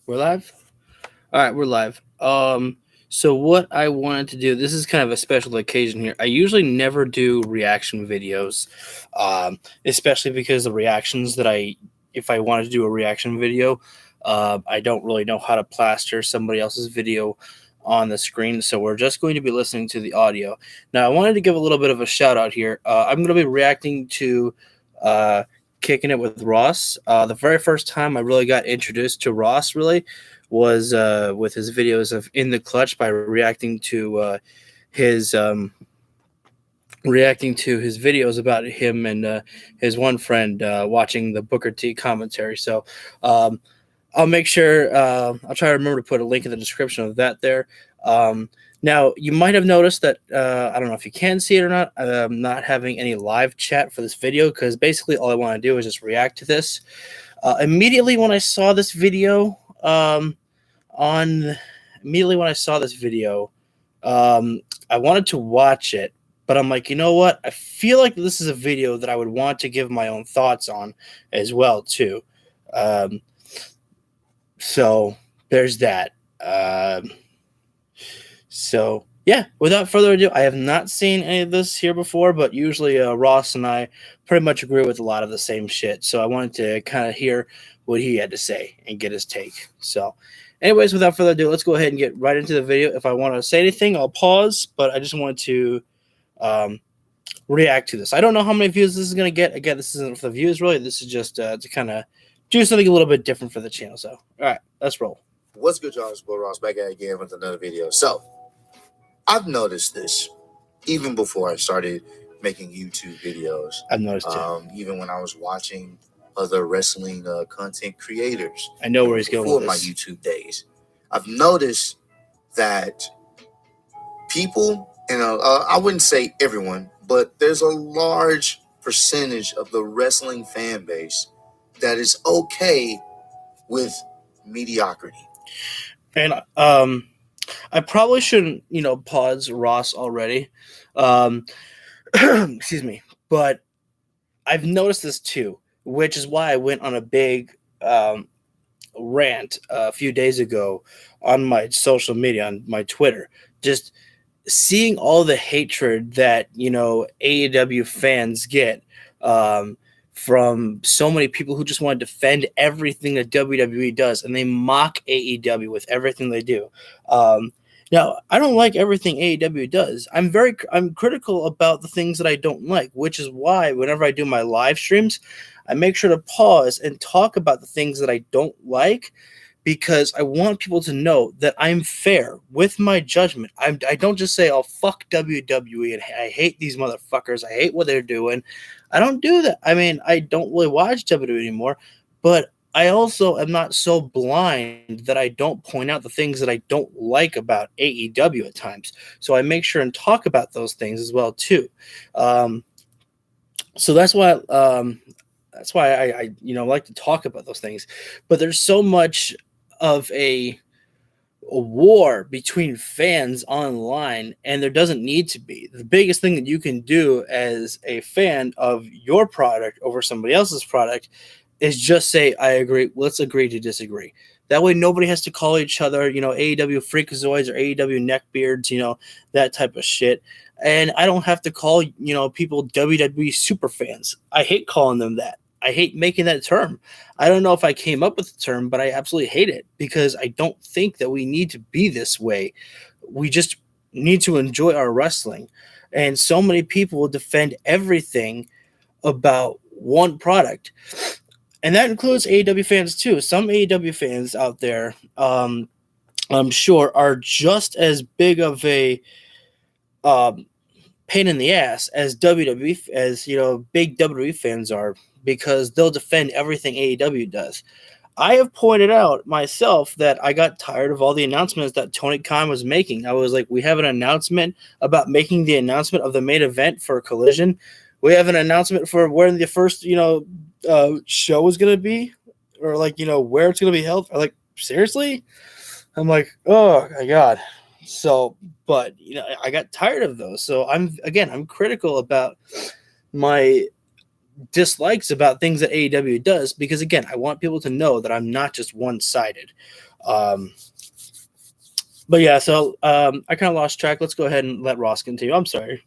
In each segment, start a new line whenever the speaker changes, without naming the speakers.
We're live? All right, we're live. So what I wanted to do, this is kind of a special occasion here. I usually never do reaction videos, especially because the reactions that if I wanted to do a reaction video, I don't really know how to plaster somebody else's video on the screen. So we're just going to be listening to the audio. Now, I wanted to give a little bit of a shout out here. I'm going to be reacting to uh, Kicking It with Ross. The very first time I really got introduced to Ross, really, was with his videos of In the Clutch by his reacting to his videos about him and his one friend watching the Booker T commentary. So um, I'll make sure I'll try to remember to put a link in the description of that there. Now you might have noticed that I don't know if you can see it or not. I'm not having any live chat for this video because basically all I want to do is just react to this. Immediately when I saw this video, on immediately when I saw this video, I wanted to watch it, but I'm like, you know what? I feel like this is a video that I would want to give my own thoughts on as well too. Um, so there's that. So yeah, without further ado, I have not seen any of this here before, but usually Ross and I pretty much agree with a lot of the same shit. So I wanted to kind of hear what he had to say and get his take. So, anyways, without further ado, let's go ahead and get right into the video. If I want to say anything, I'll pause, but I just wanted to um, react to this. I don't know how many views this is going to get. Again, this isn't for the views, really. This is just to kind of do something a little bit different for the channel. So, all right, let's roll.
What's good, y'all? It's Will Ross back at it again with another video. So, I've noticed this even before I started making YouTube videos.
I've noticed it.
Even when I was watching other wrestling content creators.
I know where he's going with
my
this.
YouTube days. I've noticed that people, and I wouldn't say everyone, but there's a large percentage of the wrestling fan base that is okay with mediocrity.
And I probably shouldn't, pause Ross already. Excuse me. But I've noticed this too, which is why I went on a big rant a few days ago on my social media, on my Twitter, just seeing all the hatred that, AEW fans get from so many people who just want to defend everything that WWE does, and they mock AEW with everything they do. Now, I don't like everything AEW does. I'm critical about the things that I don't like, which is why whenever I do my live streams, I make sure to pause and talk about the things that I don't like, because I want people to know that I'm fair with my judgment. I don't just say, oh, fuck WWE and I hate these motherfuckers. I hate what they're doing. I don't do that. I mean, I don't really watch WWE anymore, but I also am not so blind that I don't point out the things that I don't like about AEW at times. So I make sure and talk about those things as well too. So that's why I like to talk about those things. But there's so much of a war between fans online, and there doesn't need to be. The biggest thing that you can do as a fan of your product over somebody else's product is just say, I agree, let's agree to disagree. That way nobody has to call each other, AEW freakazoids or AEW neckbeards, that type of shit. And I don't have to call, people WWE super fans. I hate calling them that. I hate making that term. I don't know if I came up with the term, but I absolutely hate it, because I don't think that we need to be this way. We just need to enjoy our wrestling. And so many people will defend everything about one product. And that includes AEW fans too. Some AEW fans out there, I'm sure, are just as big of a pain in the ass as WWE, as big WWE fans are, because they'll defend everything AEW does. I have pointed out myself that I got tired of all the announcements that Tony Khan was making. I was like, we have an announcement about making the announcement of the main event for Collision. We have an announcement for where the first, show is going to be, or where it's going to be held. I'm like, seriously? I'm like, oh my God. So, but I got tired of those. So I'm critical about my dislikes about things that AEW does, because again, I want people to know that I'm not just one-sided. Um, but yeah, so I kind of lost track. Let's go ahead and let Ross continue. I'm sorry.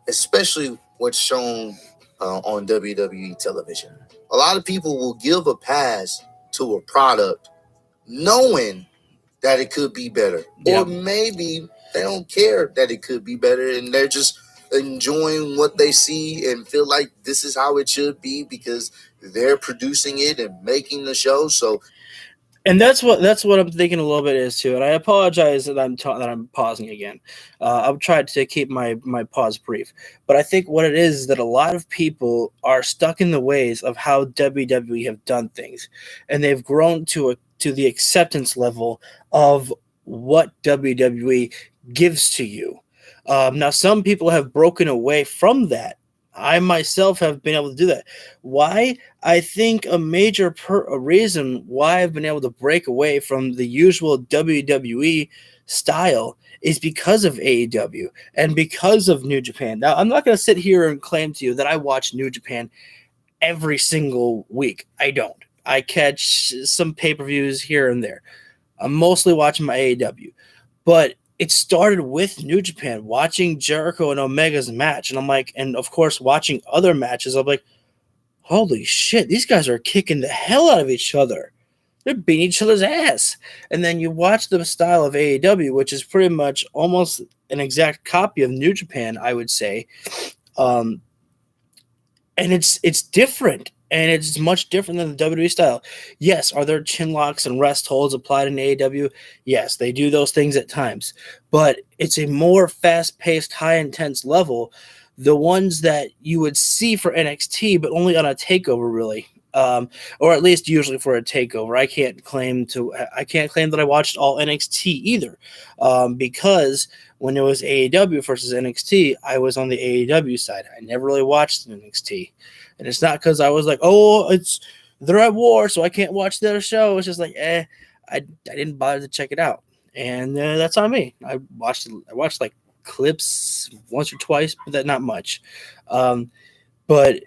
Especially what's shown on WWE television. A lot of people will give a pass to a product knowing that it could be better.
Yeah.
Or maybe they don't care that it could be better and they're just enjoying what they see and feel like this is how it should be because they're producing it and making the show. So
And that's what I'm thinking a little bit is too. And I apologize that that I'm pausing again. I'll try to keep my pause brief. But I think what it is that a lot of people are stuck in the ways of how WWE have done things, and they've grown to the acceptance level of what WWE gives to you. Now, some people have broken away from that. I myself have been able to do that. Why? I think a major a reason why I've been able to break away from the usual WWE style is because of AEW and because of New Japan. Now, I'm not going to sit here and claim to you that I watch New Japan every single week. I don't. I catch some pay-per-views here and there. I'm mostly watching my AEW. But it started with New Japan, watching Jericho and Omega's match. And I'm like, and of course, watching other matches, I'm like, holy shit, these guys are kicking the hell out of each other. They're beating each other's ass. And then you watch the style of AEW, which is pretty much almost an exact copy of New Japan, I would say. And it's different. And it's much different than the WWE style. Yes, are there chin locks and rest holds applied in AEW? Yes, they do those things at times. But it's a more fast-paced, high-intense level. The ones that you would see for NXT, but only on a takeover, really, or at least usually for a takeover. I can't claim that I watched all NXT either, because when it was AEW versus NXT, I was on the AEW side. I never really watched NXT, and it's not because I was like, oh, they're at war, so I can't watch their show. It's just like, I didn't bother to check it out, and that's on me. I watched like clips once or twice, but that not much. But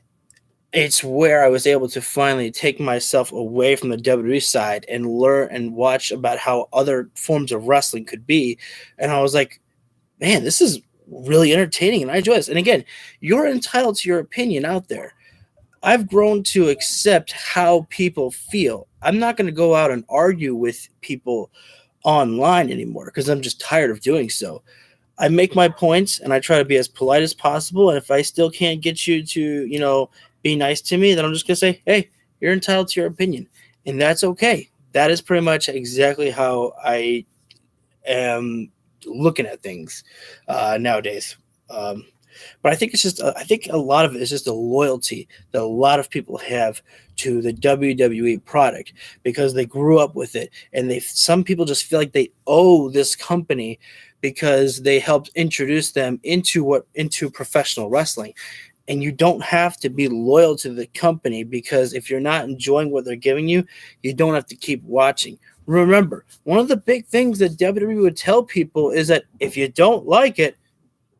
it's where I was able to finally take myself away from the WWE side and learn and watch about how other forms of wrestling could be. And I was like, man, this is really entertaining and I enjoy this. And again, you're entitled to your opinion out there. I've grown to accept how people feel. I'm not going to go out and argue with people online anymore because I'm just tired of doing so. I make my points and I try to be as polite as possible. And if I still can't get you to, be nice to me, then I'm just going to say, hey, you're entitled to your opinion. And that's okay. That is pretty much exactly how I am looking at things nowadays. But I think I think a lot of it is just a loyalty that a lot of people have to the WWE product because they grew up with it, and some people just feel like they owe this company because they helped introduce them into professional wrestling. And you don't have to be loyal to the company because if you're not enjoying what they're giving you, you don't have to keep watching. Remember, one of the big things that WWE would tell people is that if you don't like it,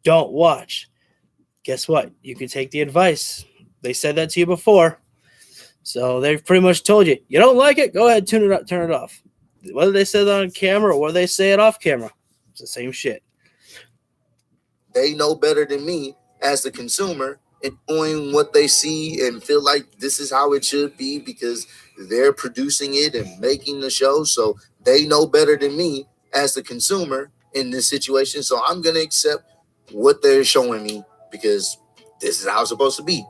don't watch. Guess what? You can take the advice. They said that to you before. So they've pretty much told you, you don't like it, go ahead, turn it off. Whether they say that on camera or whether they say it off camera, it's the same shit.
they know better than me as the consumer and knowing what they see and feel like this is how it should be because they're producing it and making the show. So they know better than me as the consumer in this situation. So I'm going to accept what they're showing me because this is how it's supposed to be.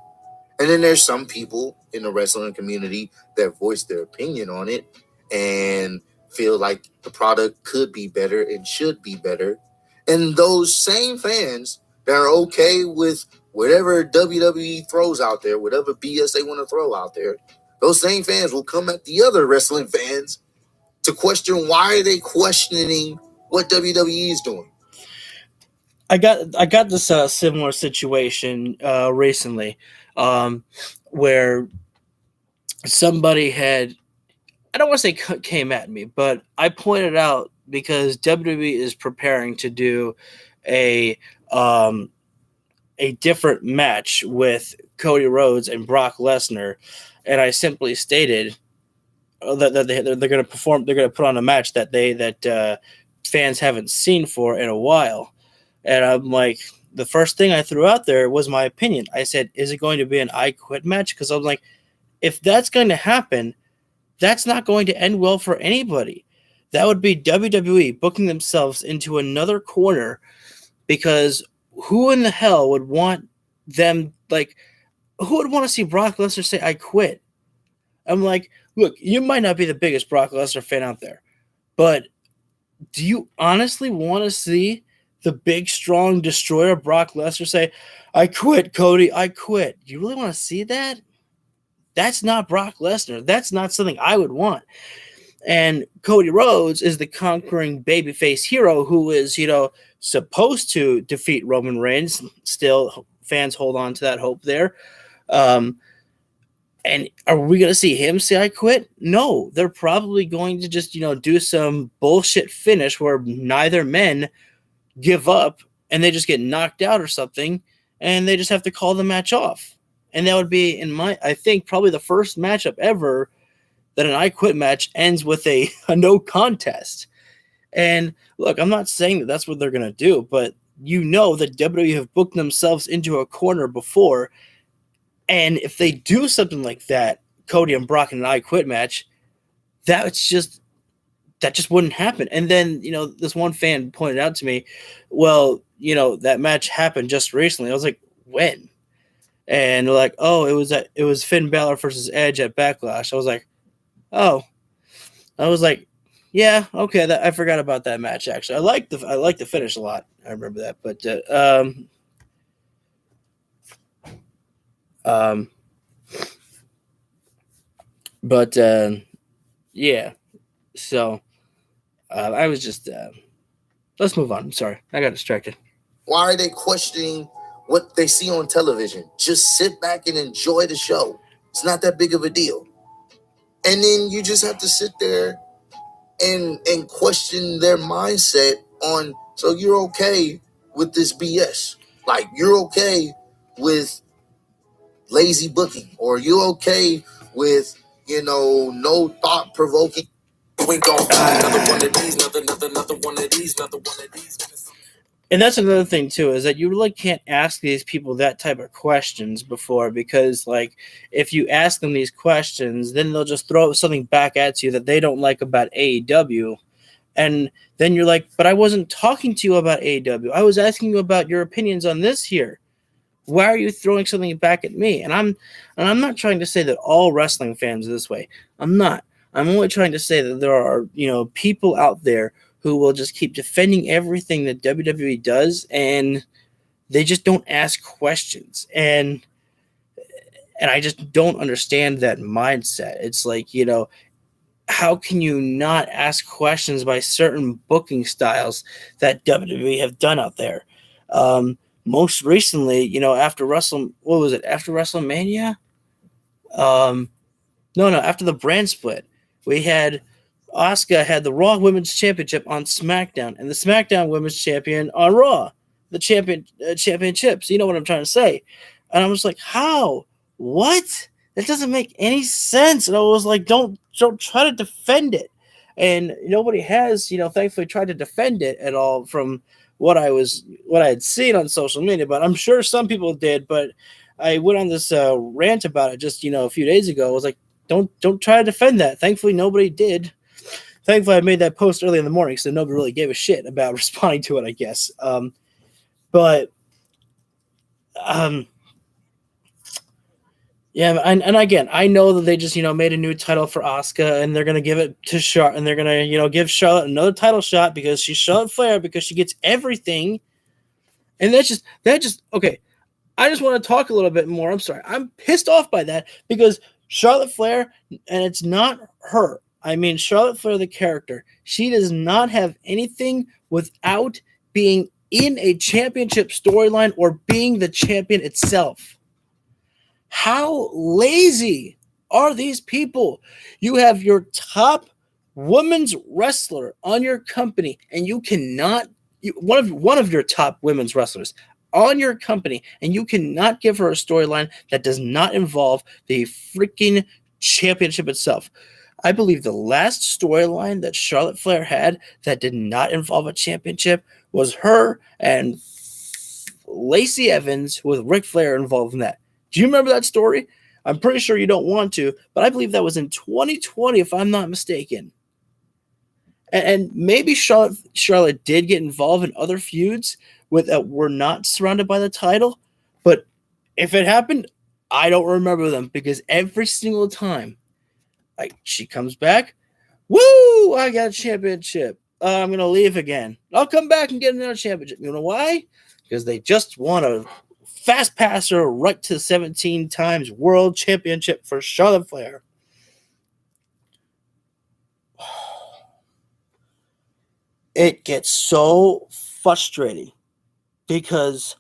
And then there's some people in the wrestling community that voice their opinion on it and feel like the product could be better and should be better. And those same fans that are okay with whatever WWE throws out there, whatever BS they want to throw out there, those same fans will come at the other wrestling fans to question why are they questioning what WWE is doing.
I got this similar situation recently where somebody had, I don't want to say came at me, but I pointed out because WWE is preparing to do a different match with Cody Rhodes and Brock Lesnar, and I simply stated that they're going to perform. They're going to put on a match that fans haven't seen for in a while, and I'm like, the first thing I threw out there was my opinion. I said, "Is it going to be an I Quit match?" Because I'm like, if that's going to happen, that's not going to end well for anybody. That would be WWE booking themselves into another corner, because who in the hell would want them, like, who would want to see Brock Lesnar say, "I quit"? I'm like, look, you might not be the biggest Brock Lesnar fan out there, but do you honestly want to see the big, strong destroyer Brock Lesnar say, "I quit, Cody, I quit"? Do you really want to see that? That's not Brock Lesnar. That's not something I would want. And Cody Rhodes is the conquering babyface hero who is, supposed to defeat Roman Reigns. Still, fans hold on to that hope there. And are we going to see him say, "I quit"? No, they're probably going to just, do some bullshit finish where neither men give up and they just get knocked out or something, and they just have to call the match off. And that would be, I think, probably the first matchup ever that an I Quit match ends with a no contest. And look, I'm not saying that that's what they're going to do, but that WWE have booked themselves into a corner before. And if they do something like that, Cody and Brock in an I Quit match, that just wouldn't happen. And then, this one fan pointed out to me, well, that match happened just recently. I was like, when? And they're like, oh, it was Finn Balor versus Edge at Backlash. I was like, oh. I was like, yeah, okay, I forgot about that match, actually. I like the finish a lot. I remember that. But yeah. So I was just let's move on. I'm sorry, I got distracted.
Why are they questioning what they see on television? Just sit back and enjoy the show. It's not that big of a deal. And then you just have to sit there and question their mindset on, so you're okay with this BS. Like, you're okay with lazy booking, or you're okay with, no thought provoking. We gon' another one of these, another one of these, another one of these.
And that's another thing too, is that you really can't ask these people that type of questions before, because like, if you ask them these questions, then they'll just throw something back at you that they don't like about AEW. And then you're like, but I wasn't talking to you about AEW. I was asking you about your opinions on this here. Why are you throwing something back at me? And I'm not trying to say that all wrestling fans are this way. I'm not. I'm only trying to say that there are, people out there who will just keep defending everything that WWE does, and they just don't ask questions. And I just don't understand that mindset. It's like, how can you not ask questions by certain booking styles that WWE have done out there? Most recently, after After WrestleMania? After the brand split, we had Asuka had the Raw Women's Championship on SmackDown, and the SmackDown Women's Champion on Raw, the championships. You know what I'm trying to say? And I was like, how? What? That doesn't make any sense. And I was like, don't try to defend it. And nobody has, thankfully tried to defend it at all from what I had seen on social media. But I'm sure some people did. But I went on this rant about it just, a few days ago. I was like, don't try to defend that. Thankfully, nobody did. Thankfully, I made that post early in the morning, so nobody really gave a shit about responding to it, I guess. Yeah, and again, I know that they just made a new title for Asuka, and they're gonna give it to Charlotte, and they're gonna give Charlotte another title shot because she's Charlotte Flair, because she gets everything, and that just okay. I just want to talk a little bit more. I'm sorry, I'm pissed off by that, because Charlotte Flair, and it's not her. I mean, Charlotte Flair, the character, she does not have anything without being in a championship storyline or being the champion itself. How lazy are these people? You have your top women's wrestler on your company, and you cannot. One of your top women's wrestlers on your company, and you cannot give her a storyline that does not involve the freaking championship itself. I believe the last storyline that Charlotte Flair had that did not involve a championship was her and Lacey Evans with Ric Flair involved in that. Do you remember that story? I'm pretty sure you don't want to, but I believe that was in 2020, if I'm not mistaken. And maybe Charlotte did get involved in other feuds with that were not surrounded by the title, but if it happened, I don't remember them because every single time, like she comes back, woo! I got a championship. I'm gonna leave again. I'll come back and get another championship. You know why? Because they just want to fast pass her right to 17 times world championship for Charlotte Flair. It gets so frustrating because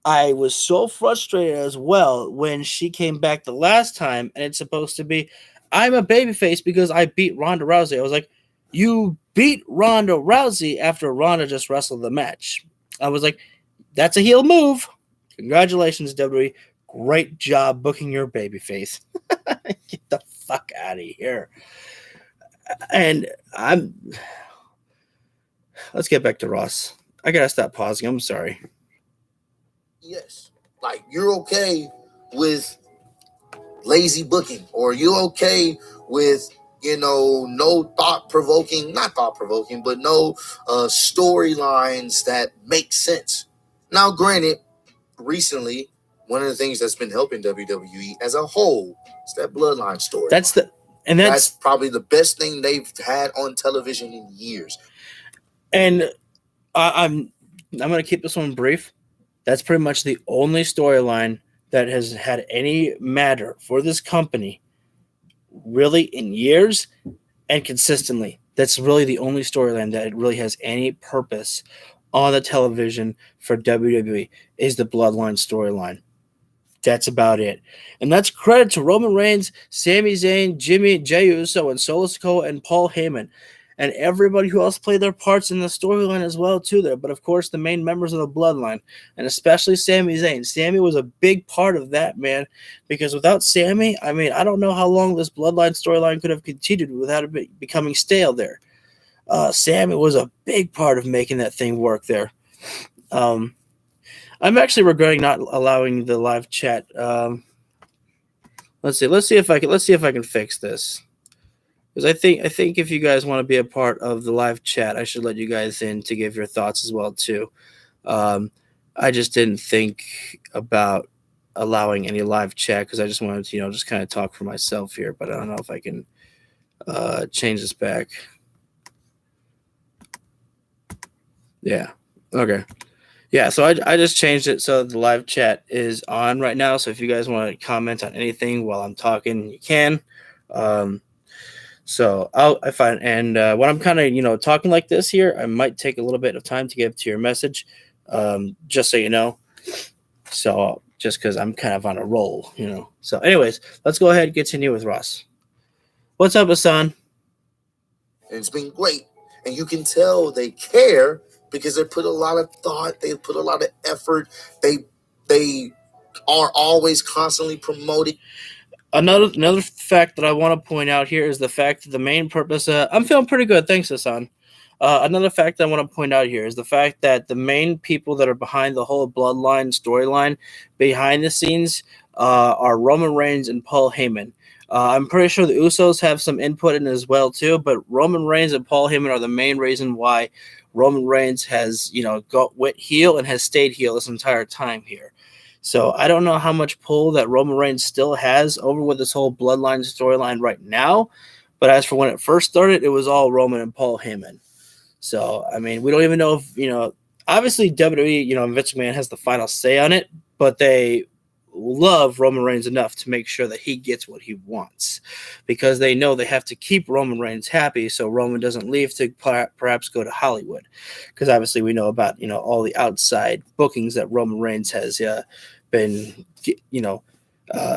I was so frustrated as well when she came back the last time, and it's supposed to be, I'm a babyface because I beat Ronda Rousey. I was like, you beat Ronda Rousey after Ronda just wrestled the match. I was like, that's a heel move. Congratulations, WWE. Great job booking your babyface. Get the fuck out of here. And let's get back to Ross. I gotta stop pausing. I'm sorry.
Yes. Like, you're okay with lazy booking, or you're okay with, no not thought provoking, but no storylines that make sense. Now, granted, recently, one of the things that's been helping WWE as a whole is that bloodline story. That's probably the best thing they've had on television in years.
And I'm going to keep this one brief. That's pretty much the only storyline that has had any matter for this company really in years and consistently. That's really the only storyline that really has any purpose on the television for WWE is the Bloodline storyline. That's about it. And that's credit to Roman Reigns, Sami Zayn, Jey Uso, and Solo Sikoa, and Paul Heyman. And everybody who else played their parts in the storyline as well, too, there. But, of course, the main members of the Bloodline, and especially Sami Zayn. Sami was a big part of that, man, because without Sami, I mean, I don't know how long this Bloodline storyline could have continued without it becoming stale there. Sami was a big part of making that thing work there. I'm actually regretting not allowing the live chat. Let's see if I can fix this. Because I think if you guys want to be a part of the live chat, I should let you guys in to give your thoughts as well too. I just didn't think about allowing any live chat because I just wanted to just kind of talk for myself here. But I don't know if I can change this back. Yeah. Okay. Yeah. So I just changed it so the live chat is on right now. So if you guys want to comment on anything while I'm talking, you can. So when I'm kind of, talking like this here, I might take a little bit of time to get to your message, just so you know. So just because I'm kind of on a roll, So anyways, let's go ahead and continue with Ross. What's up, Hassan?
And it's been great. And you can tell they care because they put a lot of thought. They put a lot of effort. They are always constantly promoting.
Another fact that I want to point out here is the fact that the main purpose. I'm feeling pretty good, thanks, Hassan. Another fact I want to point out here is the fact that the main people that are behind the whole Bloodline storyline, behind the scenes, are Roman Reigns and Paul Heyman. I'm pretty sure the Usos have some input in as well too, but Roman Reigns and Paul Heyman are the main reason why Roman Reigns has went heel and has stayed heel this entire time here. So I don't know how much pull that Roman Reigns still has over with this whole Bloodline storyline right now. But as for when it first started, it was all Roman and Paul Heyman. So, I mean, we don't even know if, obviously WWE, Vince McMahon has the final say on it, but they love Roman Reigns enough to make sure that he gets what he wants because they know they have to keep Roman Reigns happy so Roman doesn't leave to perhaps go to Hollywood. Because obviously we know about, all the outside bookings that Roman Reigns has been,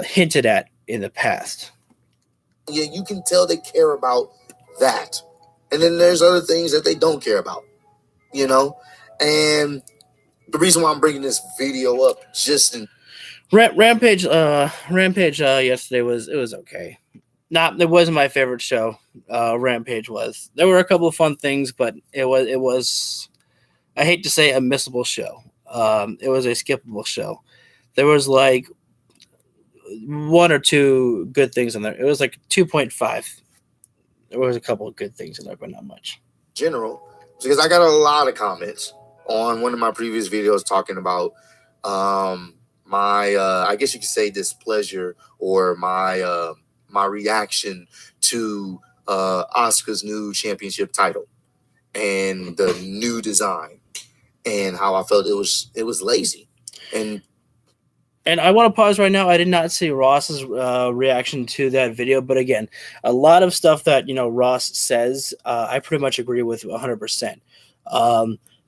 hinted at in the past.
Yeah, you can tell they care about that. And then there's other things that they don't care about, and the reason why I'm bringing this video up just in
Rampage yesterday was okay. It wasn't my favorite show. Rampage was. There were a couple of fun things, but it was I hate to say a missable show. It was a skippable show. There was like one or two good things in there. It was like 2.5. There was a couple of good things in there, but not much.
General, because I got a lot of comments on one of my previous videos talking about my I guess you could say displeasure or my my reaction to Asuka's new championship title and the new design and how I felt it was lazy.
And I want to pause right now. I did not see Ross's reaction to that video, but again, a lot of stuff that Ross says, I pretty much agree with 100%.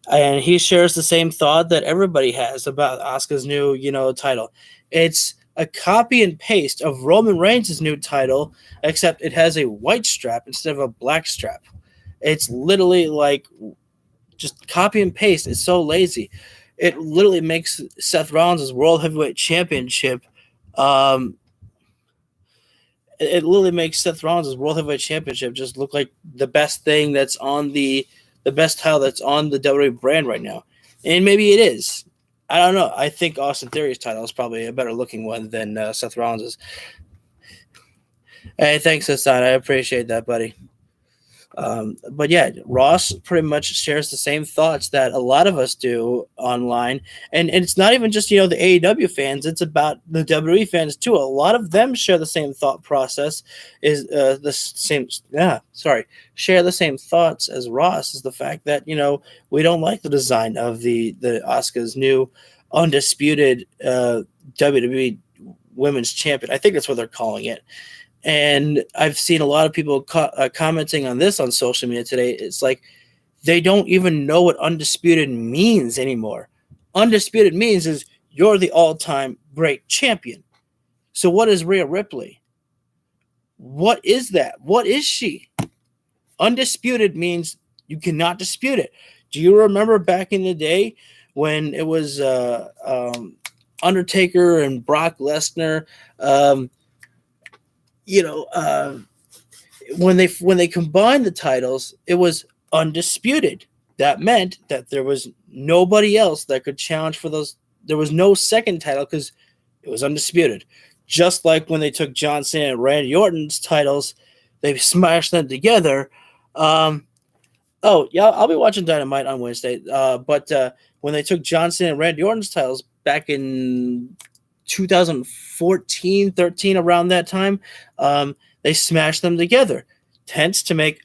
And he shares the same thought that everybody has about Asuka's new, title. It's a copy and paste of Roman Reigns' new title, except it has a white strap instead of a black strap. It's literally like just copy and paste. It's so lazy. It literally makes Seth Rollins' World Heavyweight Championship. It literally makes Seth Rollins' World Heavyweight Championship just look like the best thing that's on the best title that's on the WWE brand right now. And maybe it is. I don't know. I think Austin Theory's title is probably a better looking one than Seth Rollins'. Hey, thanks, Hassan. I appreciate that, buddy. But yeah, Ross pretty much shares the same thoughts that a lot of us do online, and it's not even just the AEW fans; it's about the WWE fans too. A lot of them share the same thought process, share the same thoughts as Ross. Is the fact that we don't like the design of the Asuka's new undisputed WWE Women's Champion. I think that's what they're calling it. And I've seen a lot of people commenting on this on social media today. It's like they don't even know what undisputed means anymore. Undisputed means is you're the all-time great champion. So what is Rhea Ripley? What is that? What is she? Undisputed means you cannot dispute it. Do you remember back in the day when it was Undertaker and Brock Lesnar? When they combined the titles, it was undisputed. That meant that there was nobody else that could challenge for those. There was no second title because it was undisputed. Just like when they took John Cena and Randy Orton's titles, they smashed them together. I'll be watching Dynamite on Wednesday. But when they took John Cena and Randy Orton's titles back in 2014, 13, around that time, they smashed them together, hence to make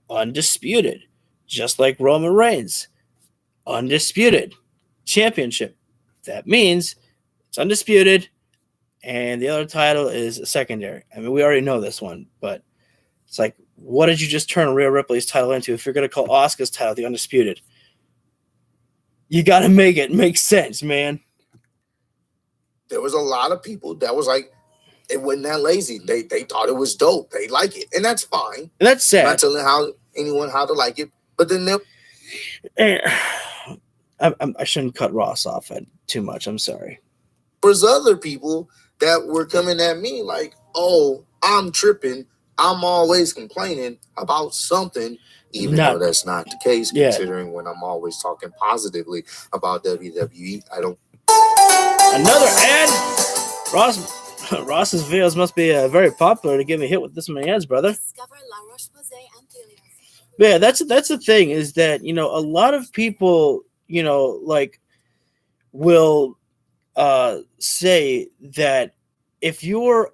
undisputed, just like Roman Reigns, undisputed championship. That means it's undisputed, and the other title is secondary. I mean, we already know this one, but it's like, what did you just turn Rhea Ripley's title into if you're going to call Asuka's title the undisputed? You got to make it make sense, man.
There was a lot of people that was like, it wasn't that lazy. They thought it was dope. They like it. And that's fine.
And that's sad.
I'm not telling anyone how to like it. But then
I shouldn't cut Ross off too much. I'm sorry.
There's other people that were coming at me like, oh, I'm tripping. I'm always complaining about something, even though that's not the case, considering when I'm always talking positively about WWE. I don't.
Another ad? Ross's videos must be very popular to get me hit with this many ads, brother. Yeah, that's the thing, is that a lot of people will say that if you're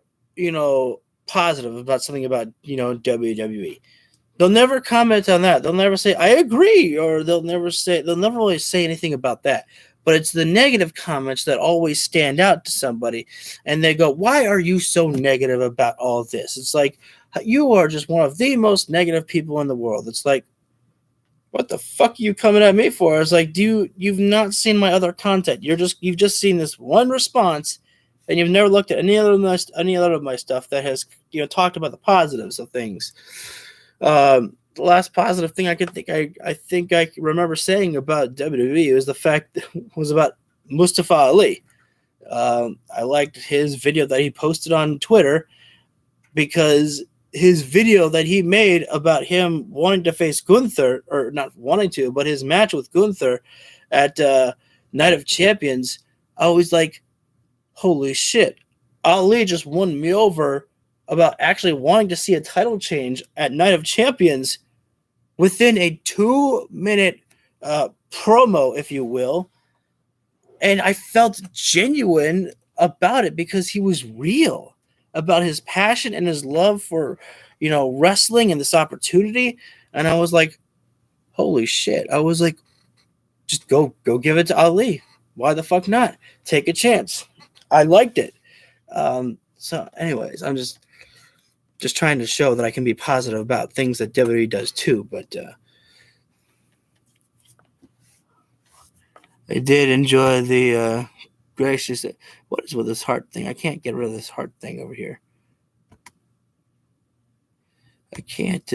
positive about something about WWE, they'll never comment on that. They'll never say I agree, or they'll never really say anything about that. But it's the negative comments that always stand out to somebody, and they go, why are you so negative about all this? It's like, you are just one of the most negative people in the world. It's like, what the fuck are you coming at me for? It's like, you've not seen my other content. You've just seen this one response, and you've never looked at any other of my stuff that has talked about the positives of things. the last positive thing I could think I think I remember saying about WWE was the fact that was about Mustafa Ali. I liked his video that he posted on Twitter because his video that he made about him wanting to face Gunther, or not wanting to, but his match with Gunther at Night of Champions, I was like, holy shit, Ali just won me over about actually wanting to see a title change at Night of Champions within a 2-minute promo, if you will. And I felt genuine about it because he was real about his passion and his love for, wrestling and this opportunity. And I was like, holy shit. I was like, just go give it to Ali. Why the fuck not? Take a chance. I liked it. So anyways, I'm just trying to show that I can be positive about things that WWE does too, but I did enjoy the gracious. What is with this heart thing? I can't get rid of this heart thing over here. I can't.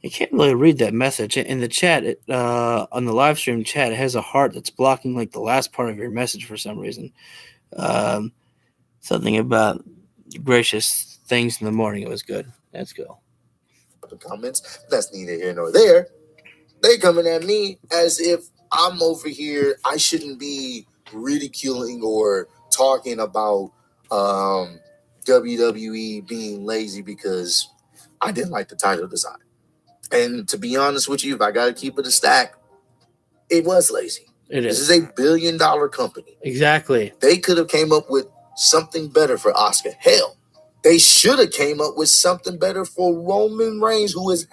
I can't really read that message in the chat. On the live stream chat, it has a heart that's blocking like the last part of your message for some reason. Something about gracious things in the morning. It was good. Let's go.
The comments. That's neither here nor there. They coming at me as if I'm over here. I shouldn't be ridiculing or talking about WWE being lazy because I didn't like the title design. And to be honest with you, if I got to keep it a stack, it was lazy. This is a $1 billion company.
Exactly.
They could have came up with something better for Oscar. Hell, they should have came up with something better for Roman Reigns, who is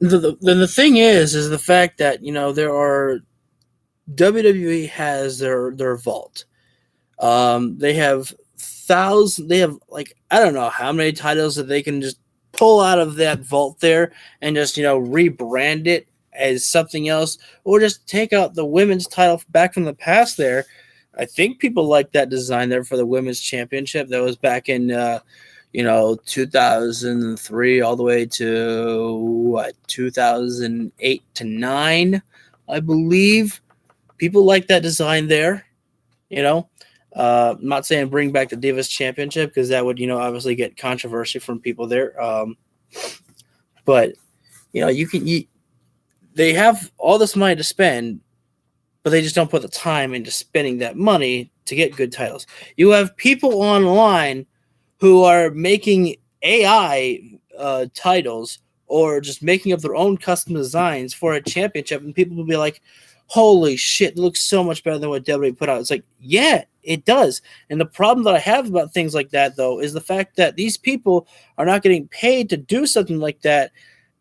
the thing is the fact that there are WWE has their vault. They have thousands. They have like I don't know how many titles that they can just pull out of that vault there and just rebrand it as something else, or just take out the women's title back from the past. There, I think people like that design there for the women's championship that was back in 2003 all the way to 2008 to 9, I believe. People like that design there. I'm not saying bring back the Divas Championship because that would obviously get controversy from people there. But they have all this money to spend, but they just don't put the time into spending that money to get good titles. You have people online who are making AI titles or just making up their own custom designs for a championship, and people will be like, holy shit, it looks so much better than what WWE put out. It's like, yeah, it does. And the problem that I have about things like that, though, is the fact that these people are not getting paid to do something like that,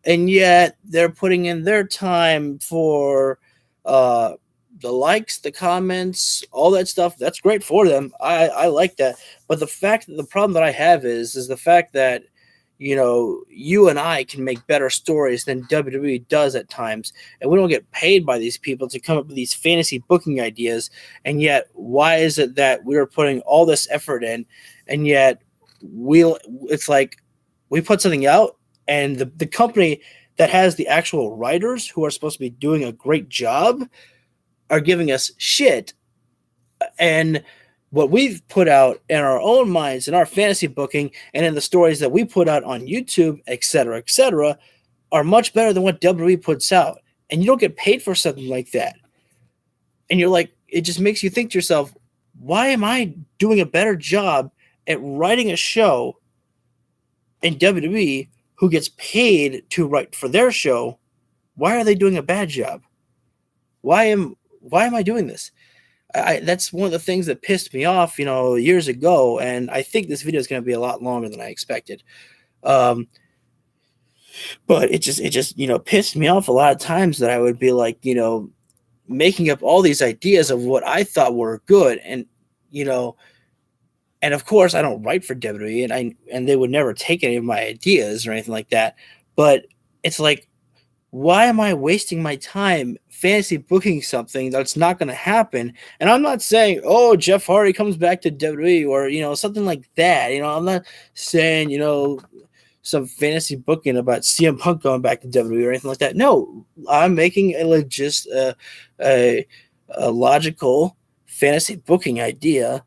and yet they're putting in their time for the likes, the comments, all that stuff. That's great for them. I like that. But the problem that I have is the fact that you and I can make better stories than WWE does at times, and we don't get paid by these people to come up with these fantasy booking ideas. And yet, why is it that we're putting all this effort in, and yet it's like we put something out, and the company that has the actual writers who are supposed to be doing a great job are giving us shit, and what we've put out in our own minds, in our fantasy booking, and in the stories that we put out on YouTube, et cetera, are much better than what WWE puts out. And you don't get paid for something like that. And you're like, it just makes you think to yourself, why am I doing a better job at writing a show in WWE who gets paid to write for their show? Why are they doing a bad job? Why am I doing this? That's one of the things that pissed me off, years ago, and I think this video is going to be a lot longer than I expected. But it just pissed me off a lot of times that I would be like, making up all these ideas of what I thought were good, and and of course I don't write for WWE, and they would never take any of my ideas or anything like that. But it's like, why am I wasting my time fantasy booking something that's not going to happen? And I'm not saying, oh, Jeff Hardy comes back to WWE or, something like that. I'm not saying, some fantasy booking about CM Punk going back to WWE or anything like that. No, I'm making a logical fantasy booking idea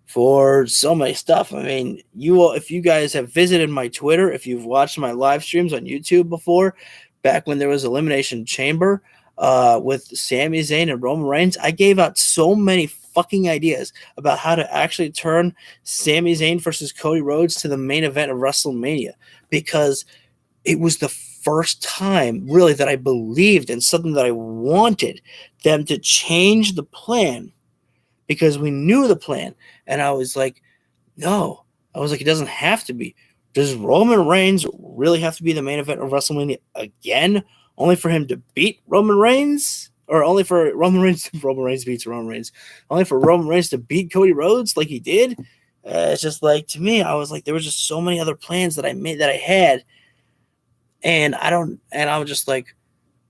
for so many stuff. I mean, if you guys have visited my Twitter, if you've watched my live streams on YouTube before, back when there was Elimination Chamber with Sami Zayn and Roman Reigns, I gave out so many fucking ideas about how to actually turn Sami Zayn versus Cody Rhodes to the main event of WrestleMania, because it was the first time really that I believed in something that I wanted them to change the plan, because we knew the plan. And I was like, no. I was like, it doesn't have to be. Does Roman Reigns really have to be the main event of WrestleMania again? Only for him to beat Roman Reigns? Or only for Roman Reigns beats Roman Reigns? Only for Roman Reigns to beat Cody Rhodes like he did? It's just like, to me, I was like, there was just so many other plans that I had. And I was just like,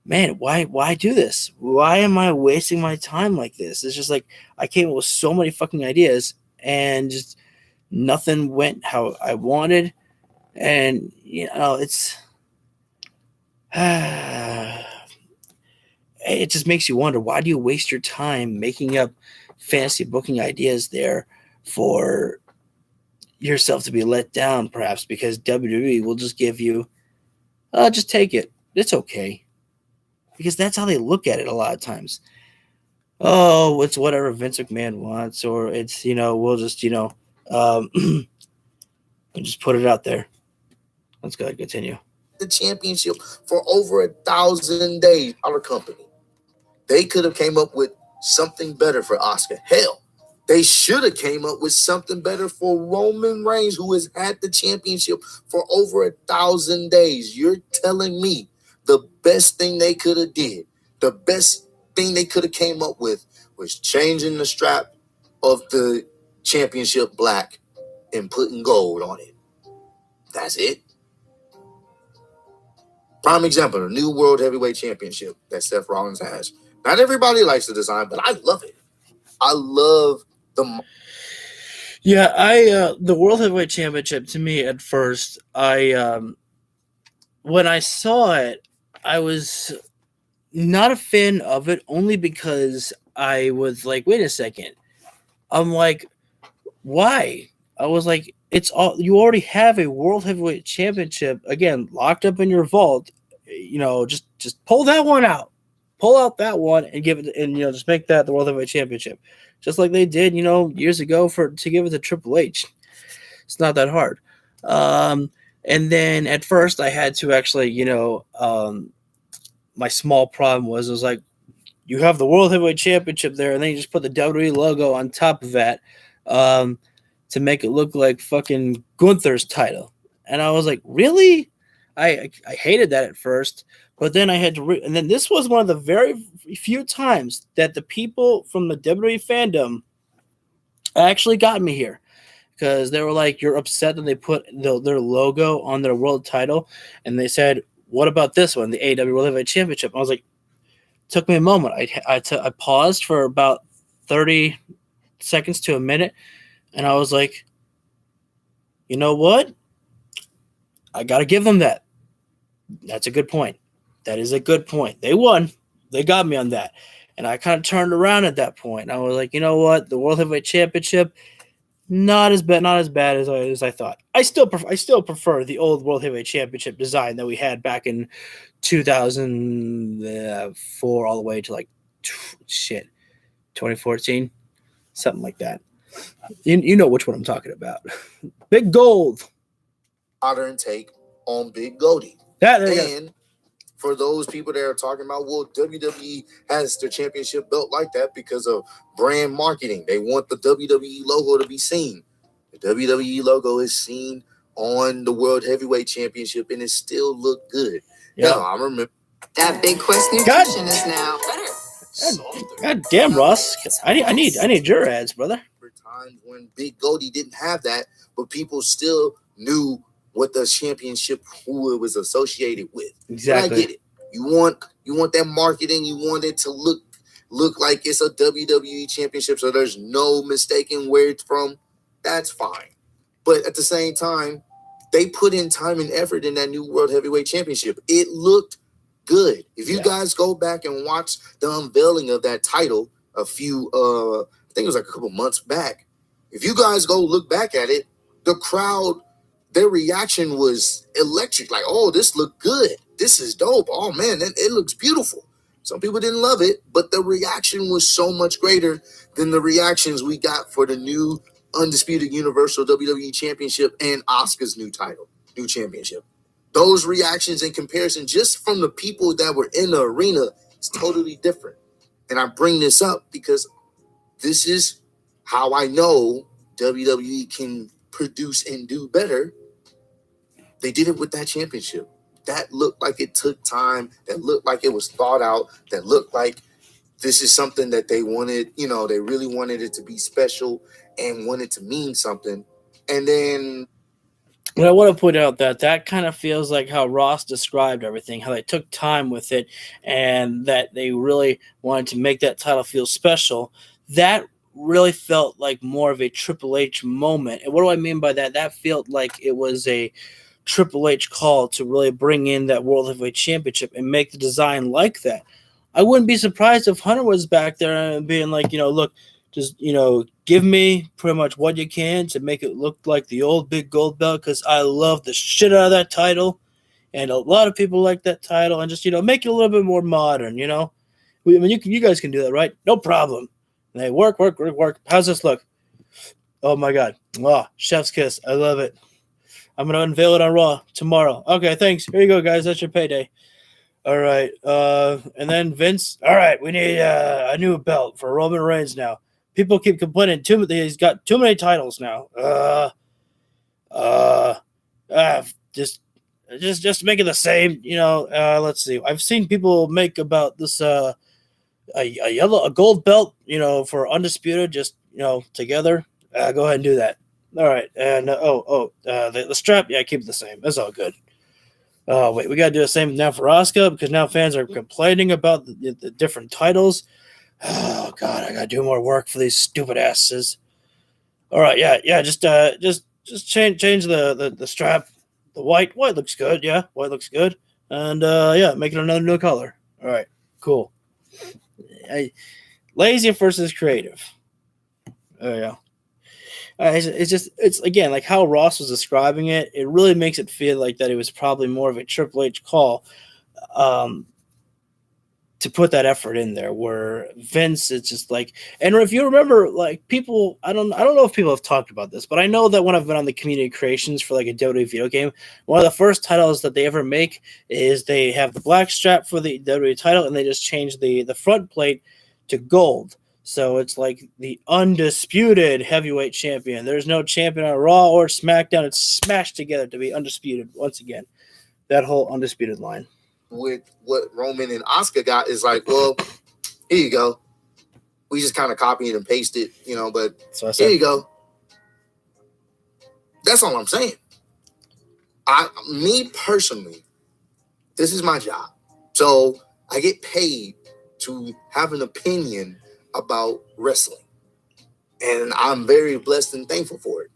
man, why do this? Why am I wasting my time like this? It's just like, I came up with so many fucking ideas and just nothing went how I wanted. And, it's, it just makes you wonder, why do you waste your time making up fantasy booking ideas there for yourself to be let down, perhaps because WWE will just give you, just take it. It's okay. Because that's how they look at it a lot of times. Oh, it's whatever Vince McMahon wants, or it's, we'll just, we'll just put it out there. Let's go ahead and continue.
The championship for over 1,000 days. Our company, they could have came up with something better for Oscar. Hell, they should have came up with something better for Roman Reigns, who has had the championship for over 1,000 days. You're telling me the best thing they could have did, the best thing they could have came up with, was changing the strap of the championship black and putting gold on it. That's it. Prime example, the new World Heavyweight Championship that Seth Rollins has. Not everybody likes the design, but I love it. I love the...
Yeah, the World Heavyweight Championship, to me, at first, when I saw it, I was not a fan of it, only because I was like, wait a second. I'm like, why? I was like, you already have a World Heavyweight Championship, again, locked up in your vault. Just pull that one out. Pull out that one and give it, and just make that the World Heavyweight Championship, just like they did, years ago to give it to Triple H. It's not that hard. And then at first I had to actually, my small problem was like, you have the World Heavyweight Championship there, and then you just put the WWE logo on top of that to make it look like fucking Gunther's title. And I was like, really? I hated that at first, but then I had to and then this was one of the very few times that the people from the WWE fandom actually got me here, because they were like, you're upset that they put their logo on their world title, and they said, what about this one, the AEW World Heavyweight Championship? I was like, took me a moment. I paused for about 30 seconds to a minute, and I was like, you know what? I got to give them that. That's a good point. That is a good point. They won. They got me on that. And I kind of turned around at that point. I was like, you know what? The World Heavyweight Championship, not as bad as I thought. I still prefer the old World Heavyweight Championship design that we had back in 2004 all the way to 2014, something like that. You know which one I'm talking about. Big Gold.
Modern take on Big Goldie. And for those people that are talking about, well, WWE has their championship belt like that because of brand marketing. They want the WWE logo to be seen. The WWE logo is seen on the World Heavyweight Championship, and it still looked good.
Yeah,
I remember
that Big Quest nutrition is now better.
God damn, Ross! I need your ads, brother.
For times when Big Goldie didn't have that, but people still knew what the championship, who it was associated with.
Exactly.
And I get it. You want that marketing. You want it to look like it's a WWE championship, so there's no mistaking where it's from. That's fine. But at the same time, they put in time and effort in that new World Heavyweight Championship. It looked good. If you guys go back and watch the unveiling of that title a few, I think it was like a couple months back. If you guys go look back at it, the crowd, their reaction was electric. Like, oh, this looked good. This is dope. Oh, man, it looks beautiful. Some people didn't love it, but the reaction was so much greater than the reactions we got for the new Undisputed Universal WWE Championship and Asuka's new championship. Those reactions in comparison, just from the people that were in the arena, is totally different. And I bring this up because this is how I know WWE can produce and do better. They did it with that championship. That looked like it took time. That looked like it was thought out. That looked like this is something that they wanted. They really wanted it to be special and wanted to mean something. And then,
but I want to point out that kind of feels like how Ross described everything, how they took time with it, and that they really wanted to make that title feel special. That really felt like more of a Triple H moment. And what do I mean by that? That felt like it was a Triple H call to really bring in that World Heavyweight Championship and make the design like that. I wouldn't be surprised if Hunter was back there and being like, look, just, give me pretty much what you can to make it look like the old big gold belt, because I love the shit out of that title, and a lot of people like that title, and just, make it a little bit more modern, I mean, you guys can do that, right? No problem. And they work. How's this look? Oh, my God. Oh, chef's kiss. I love it. I'm going to unveil it on Raw tomorrow. Okay, thanks. Here you go, guys. That's your payday. All right. And then Vince, all right, we need a new belt for Roman Reigns now. People keep complaining he's got too many titles now. Just make it the same, let's see. I've seen people make about this a gold belt, for Undisputed, just, together. Go ahead and do that. All right. And the strap, keep it the same. That's all good. Oh, wait, we got to do the same now for Asuka, because now fans are complaining about the different titles. Oh, God, I got to do more work for these stupid asses. All right, just change the strap. The white looks good, white looks good. And, make it another new color. All right, cool. Lazy versus creative. There you go. It's again, like how Ross was describing it. It really makes it feel like that it was probably more of a Triple H call to put that effort in there. Where Vince, it's just like, and if you remember, like people, I don't know if people have talked about this, but I know that when I've been on the community creations for like a WWE video game, one of the first titles that they ever make is they have the black strap for the WWE title, and they just change the front plate to gold. So it's like the undisputed heavyweight champion. There's no champion on Raw or SmackDown. It's smashed together to be undisputed once again. That whole undisputed line.
With what Roman and Asuka got is like, well, here you go. We just kind of copied and pasted, but here you go. That's all I'm saying. Me personally, this is my job. So I get paid to have an opinion about wrestling, and I'm very blessed and thankful for it.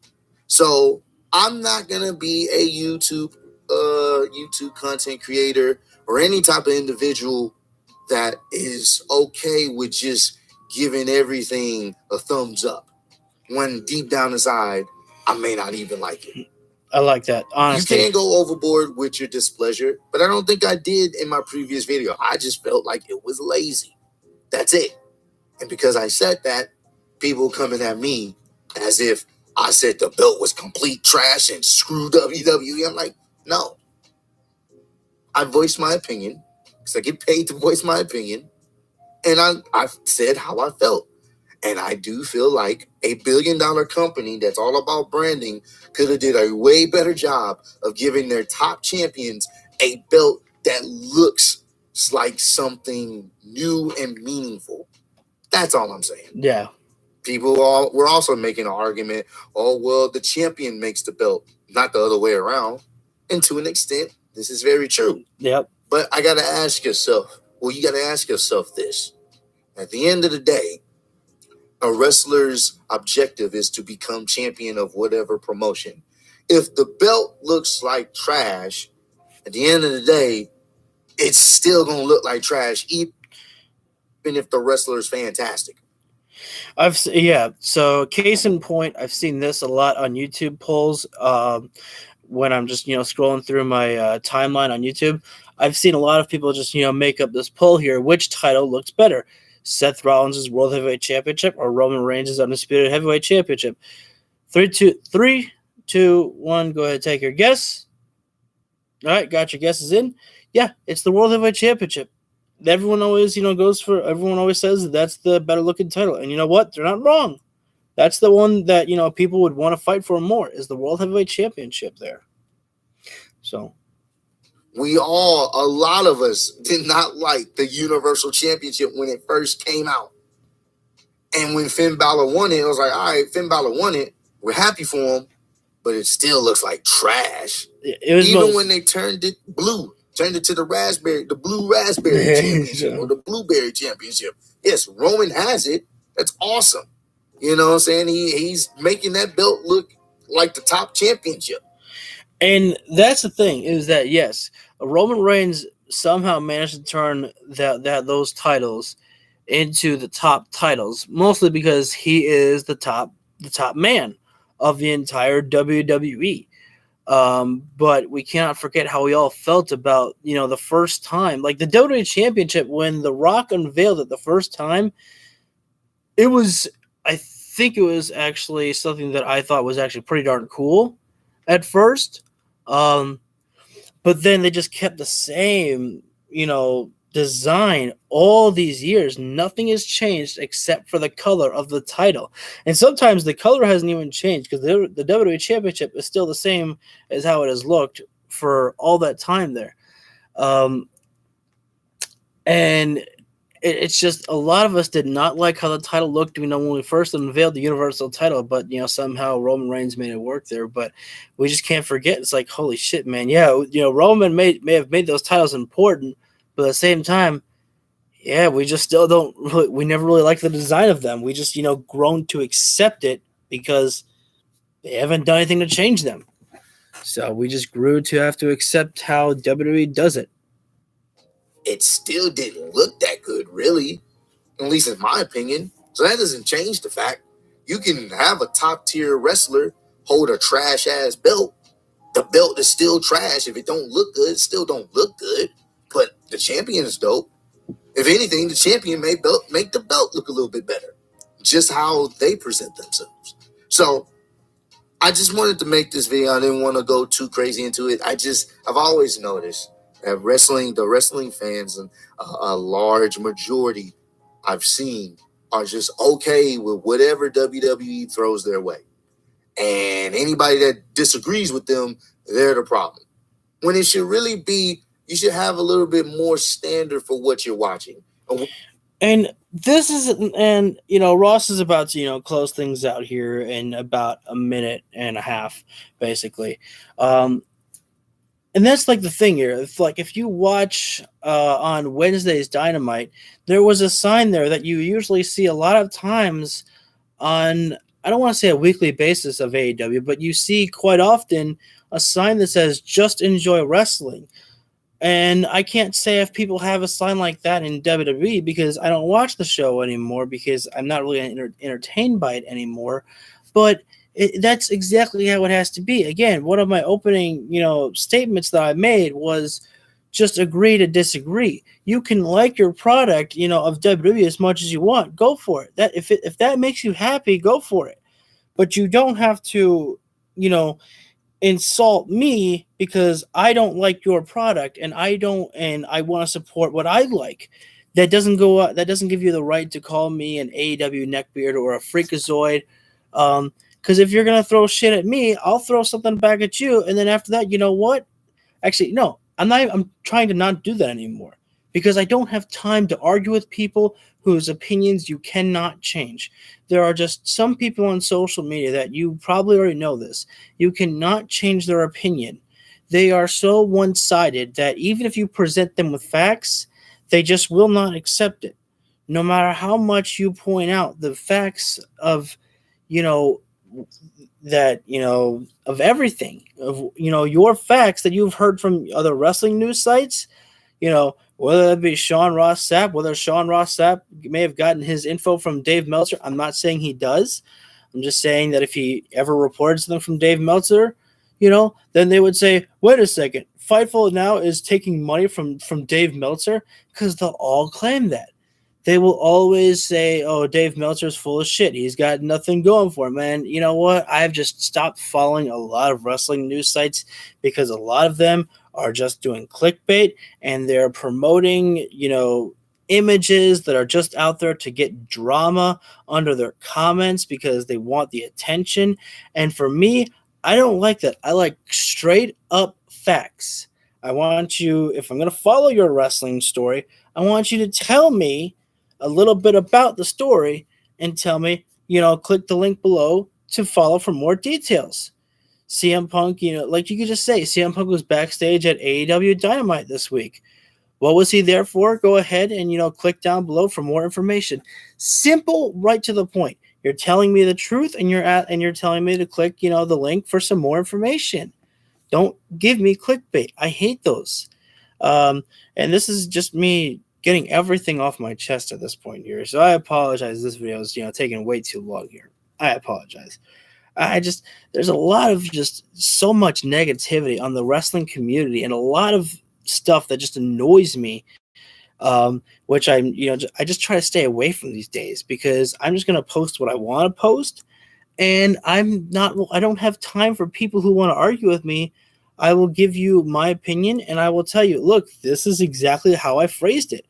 So I'm not gonna be a YouTube content creator or any type of individual that is okay with just giving everything a thumbs up when deep down inside I may not even like it.
I like that, honestly.
You can't go overboard with your displeasure, but I don't think I did in my previous video. I just felt like it was lazy. That's it. And because I said that, people coming at me as if I said the belt was complete trash and screw WWE. I'm like, no. I voiced my opinion because I get paid to voice my opinion. And I said how I felt. And I do feel like a billion-dollar company that's all about branding could have did a way better job of giving their top champions a belt that looks like something new and meaningful. That's all I'm saying.
Yeah.
We're also making an argument, oh, well, the champion makes the belt, not the other way around. And to an extent, this is very true.
Yep.
But I got to ask yourself, you got to ask yourself this. At the end of the day, a wrestler's objective is to become champion of whatever promotion. If the belt looks like trash, at the end of the day, it's still going to look like trash, even if the wrestler is fantastic.
So case in point, I've seen this a lot on YouTube polls. When I'm just scrolling through my timeline on YouTube, I've seen a lot of people just make up this poll here. Which title looks better, Seth Rollins' World Heavyweight Championship or Roman Reigns' Undisputed Heavyweight Championship? 3, 2, 1. Go ahead, take your guess. All right, got your guesses in. Yeah, it's the World Heavyweight Championship. Everyone always everyone always says that's the better looking title, and you know what? They're not wrong. That's the one that people would want to fight for more, is the World Heavyweight Championship there. So
a lot of us did not like the Universal Championship when it first came out. And when Finn Balor won it, I was like, all right, Finn Balor won it. We're happy for him, but it still looks like trash. Even when they turned it blue, turned it to the blue raspberry championship or the blueberry championship. Yes, Roman has it. That's awesome. You know what I'm saying? He's making that belt look like the top championship.
And that's the thing, is that yes, Roman Reigns somehow managed to turn those titles into the top titles, mostly because he is the top man of the entire WWE. But we cannot forget how we all felt about the first time, like the WWE Championship, when The Rock unveiled it the first time. I think it was actually something that I thought was actually pretty darn cool at first. But then they just kept the same, design all these years. Nothing has changed except for the color of the title. And sometimes the color hasn't even changed, because the WWE Championship is still the same as how it has looked for all that time there. And it's just, a lot of us did not like how the title looked, when we first unveiled the Universal title, but somehow Roman Reigns made it work there. But we just can't forget, it's like, holy shit, man. Yeah, Roman may have made those titles important, but at the same time, yeah, we just still we never really liked the design of them. We just, grown to accept it because they haven't done anything to change them. So we just grew to have to accept how WWE does it.
It still didn't look that good, really, at least in my opinion. So that doesn't change the fact you can have a top-tier wrestler hold a trash-ass belt. The belt is still trash. If it don't look good, it still don't look good. But the champion is dope. If anything, the champion may make the belt look a little bit better. Just how they present themselves. So I just wanted to make this video. I didn't want to go too crazy into it. I've always noticed that the wrestling fans, and a large majority I've seen, are just okay with whatever WWE throws their way. And anybody that disagrees with them, they're the problem. When it should really be, you should have a little bit more standard for what you're watching.
And Ross is about to, close things out here in about a minute and a half, basically. And that's like the thing here. If you watch on Wednesday's Dynamite, there was a sign there that you usually see a lot of times on, I don't want to say a weekly basis of AEW, but you see quite often a sign that says, "Just enjoy wrestling." And I can't say if people have a sign like that in WWE, because I don't watch the show anymore, because I'm not really entertained by it anymore. But that's exactly how it has to be. Again, one of my opening, statements that I made was, just agree to disagree. You can like your product, of WWE as much as you want. Go for it. That if that makes you happy, go for it. But you don't have to, insult me because I don't like your product and I want to support what I like. That doesn't give you the right to call me an AEW neckbeard or a freakazoid. Because if you're gonna throw shit at me, I'll throw something back at you, and then after that, you know what? Actually, no, I'm trying to not do that anymore, because I don't have time to argue with people whose opinions you cannot change. There are just some people on social media that you probably already know this. You cannot change their opinion. they are so one-sided that even if you present them with facts, they just will not accept it. No matter how much you point out the facts of, you know, of everything, of, your facts that you've heard from other wrestling news sites, whether it be Sean Ross Sapp, whether Sean Ross Sapp may have gotten his info from Dave Meltzer. I'm not saying he does. I'm just saying that if he ever reported something from Dave Meltzer, then they would say, wait a second, Fightful now is taking money from Dave Meltzer, because they'll all claim that. They will always say, oh, Dave Meltzer's full of shit. He's got nothing going for him. And you know what? I've just stopped following a lot of wrestling news sites because a lot of them are just doing clickbait, and they're promoting, images that are just out there to get drama under their comments because they want the attention. And for me, I don't like that. I like straight up facts. I want you, if I'm going to follow your wrestling story, I want you to tell me a little bit about the story and tell me, click the link below to follow for more details. CM Punk, like you could just say, CM Punk was backstage at AEW Dynamite this week. What was he there for? Go ahead and, click down below for more information. Simple, right to the point. You're telling me the truth, and you're telling me to click, the link for some more information. Don't give me clickbait. I hate those. And this is just me getting everything off my chest at this point here. So I apologize. This video is, taking way too long here. I apologize. There's a lot of just so much negativity on the wrestling community, and a lot of stuff that just annoys me, which I just try to stay away from these days, because I'm just going to post what I want to post, and I don't have time for people who want to argue with me. I will give you my opinion, and I will tell you, look, this is exactly how I phrased it,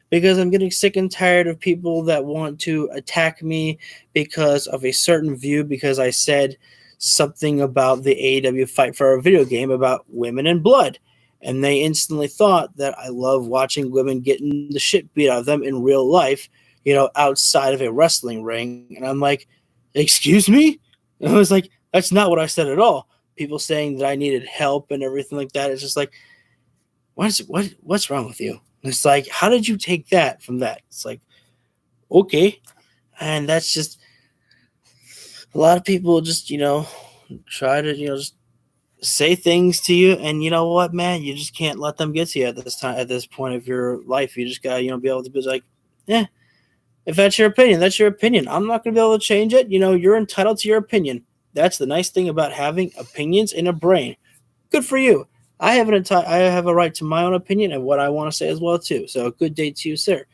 because I'm getting sick and tired of people that want to attack me because of a certain view, because I said something about the AEW Fight for a video game about women and blood. And they instantly thought that I love watching women getting the shit beat out of them in real life, outside of a wrestling ring. And I'm like, excuse me? And I was like, that's not what I said at all. People saying that I needed help and everything like that. It's just like, what's wrong with you? And it's like, how did you take that from that? It's like, okay. And that's just, a lot of people just, try to, just say things to you, and you know what, man, you just can't let them get to you at this point of your life. You just gotta, be able to be like, yeah, if that's your opinion, that's your opinion. I'm not gonna be able to change it. You're entitled to your opinion. That's the nice thing about having opinions in a brain. Good for you. I have a right to my own opinion and what I want to say as well too. So good day to you, sir.